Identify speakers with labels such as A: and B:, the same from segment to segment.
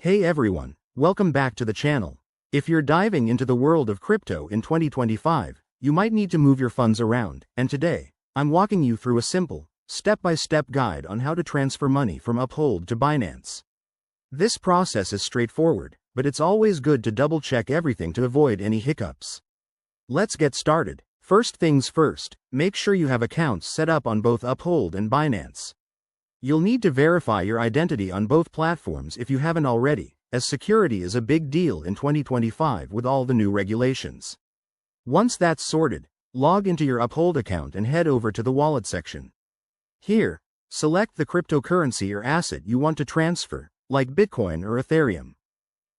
A: Hey everyone, welcome back to the channel. If you're diving into the world of crypto in 2025, you might need to move your funds around, and today, I'm walking you through a simple, step-by-step guide on how to transfer money from Uphold to Binance. This process is straightforward, but it's always good to double-check everything to avoid any hiccups. Let's get started. First things first, make sure you have accounts set up on both Uphold and Binance. You'll need to verify your identity on both platforms if you haven't already, as security is a big deal in 2025 with all the new regulations. Once that's sorted, log into your Uphold account and head over to the wallet section. Here, select the cryptocurrency or asset you want to transfer, like Bitcoin or Ethereum.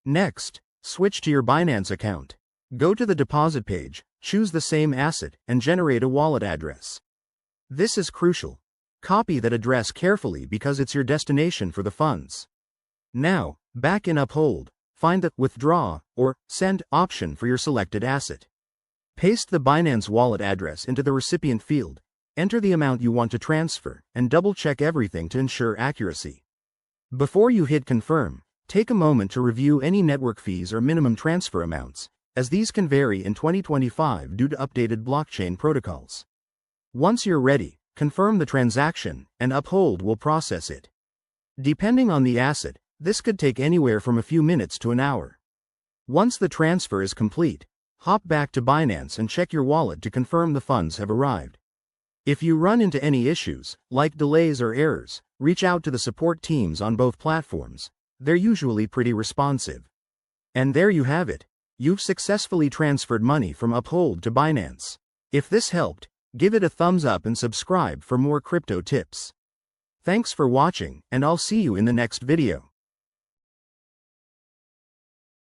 A: Next, switch to your Binance account. Go to the deposit page, choose the same asset, and generate a wallet address. This is crucial. Copy that address carefully because it's your destination for the funds. Now, back in Uphold, find the withdraw or send option for your selected asset. Paste the Binance wallet address into the recipient field, enter the amount you want to transfer, and double-check everything to ensure accuracy. Before you hit confirm, take a moment to review any network fees or minimum transfer amounts, as these can vary in 2025 due to updated blockchain protocols. Once you're ready, confirm the transaction, and Uphold will process it. Depending on the asset, this could take anywhere from a few minutes to an hour. Once the transfer is complete, hop back to Binance and check your wallet to confirm the funds have arrived. If you run into any issues, like delays or errors, reach out to the support teams on both platforms. They're usually pretty responsive. And there you have it. You've successfully transferred money from Uphold to Binance. If this helped, give it a thumbs up and subscribe for more crypto tips. Thanks for watching, and I'll see you in the next video.